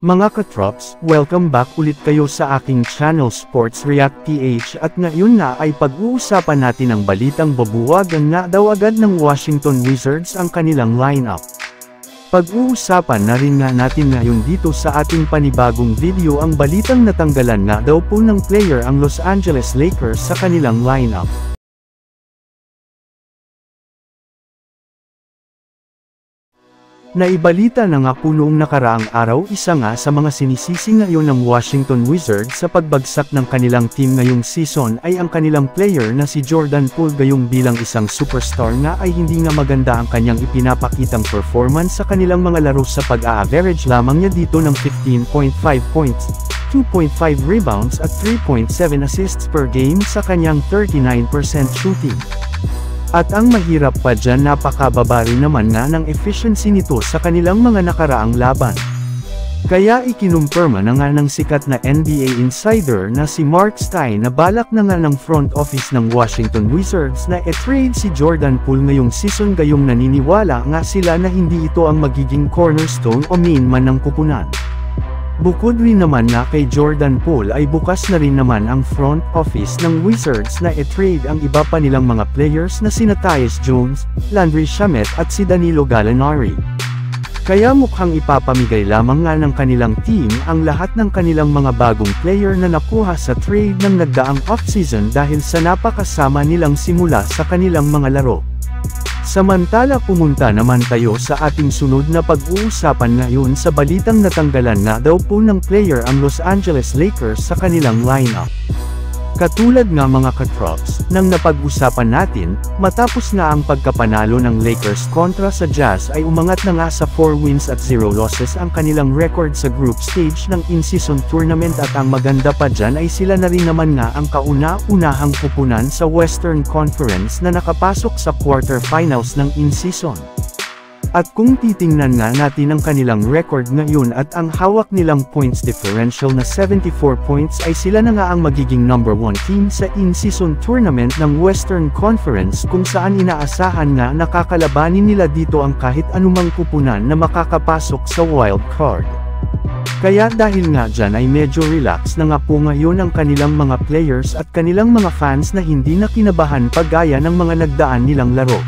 Mga katrops, welcome back ulit kayo sa aking channel Sports React PH at ngayon na ay pag-uusapan natin ang balitang babuwagan nga daw agad ng Washington Wizards ang kanilang lineup. Pag-uusapan na rin nga natin ngayon dito sa ating panibagong video ang balitang natanggalan nga daw po ng player ang Los Angeles Lakers sa kanilang lineup. Naibalita na nga po noong nakaraang araw isa nga sa mga sinisisi ngayon ng Washington Wizards sa pagbagsak ng kanilang team ngayong season ay ang kanilang player na si Jordan Poole gayong bilang isang superstar nga ay hindi nga maganda ang kanyang ipinapakitang performance sa kanilang mga laro sa pag-a-average lamang niya dito ng 15.5 points, 2.5 rebounds at 3.7 assists per game sa kanyang 39% shooting. At ang mahirap pa dyan napakababa rin naman nga ng efficiency nito sa kanilang mga nakaraang laban. Kaya ikinumpirma na nga ng sikat na NBA insider na si Mark Stein na balak na nga ng front office ng Washington Wizards na i-trade si Jordan Poole ngayong season gayong naniniwala nga sila na hindi ito ang magiging cornerstone o main man ng kupunan. Bukod rin naman na kay Jordan Poole ay bukas na rin naman ang front office ng Wizards na i-trade ang iba pa nilang mga players na sina Tyus Jones, Landry Shamet at si Danilo Gallinari. Kaya mukhang ipapamigay lamang nga ng kanilang team ang lahat ng kanilang mga bagong player na nakuha sa trade ng nagdaang offseason dahil sa napakasama nilang simula sa kanilang mga laro. Samantala pumunta naman tayo sa ating sunod na pag-uusapan ngayon sa balitang natanggalan na daw po ng player ang Los Angeles Lakers sa kanilang lineup. Katulad nga mga katrops, nang napag-usapan natin, matapos nga ang pagkapanalo ng Lakers kontra sa Jazz ay umangat na nga sa 4 wins at 0 losses ang kanilang record sa group stage ng in-season tournament at ang maganda pa dyan ay sila na rin naman nga ang kauna-unahang kupunan sa Western Conference na nakapasok sa quarterfinals ng in-season. At kung titingnan nga natin ang kanilang record ngayon at ang hawak nilang points differential na 74 points ay sila na nga ang magiging number 1 team sa in-season tournament ng Western Conference kung saan inaasahan nga nakakalabanin nila dito ang kahit anumang kupunan na makakapasok sa wild card. Kaya dahil nga dyan ay medyo relax na nga po ngayon ang kanilang mga players at kanilang mga fans na hindi na kinabahan pagaya ng mga nagdaan nilang laro.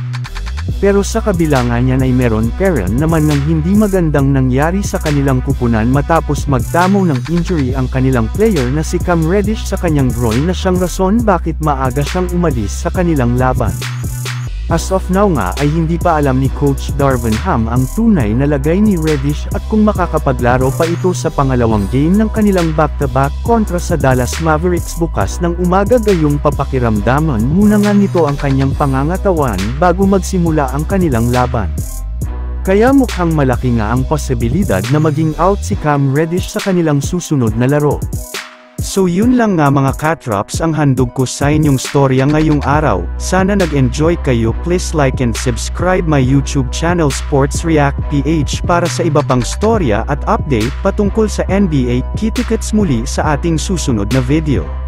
Pero sa kabila nga niyan ay meron naman ng hindi magandang nangyari sa kanilang kupunan matapos magtamo ng injury ang kanilang player na si Cam Reddish sa kanyang groin na siyang rason bakit maaga siyang umalis sa kanilang laban. As of now nga ay hindi pa alam ni Coach Darvin Ham ang tunay na lagay ni Reddish at kung makakapaglaro pa ito sa pangalawang game ng kanilang back-to-back kontra sa Dallas Mavericks bukas ng umaga gayong papakiramdaman muna nga nito ang kanyang pangangatawan bago magsimula ang kanilang laban. Kaya mukhang malaki nga ang posibilidad na maging out si Cam Reddish sa kanilang susunod na laro. So yun lang nga mga katrops ang handog ko sa inyong storya ngayong araw. Sana nag-enjoy kayo. Please like and subscribe my YouTube channel Sports React PH para sa iba pang storya at update patungkol sa NBA. Kita-kits muli sa ating susunod na video.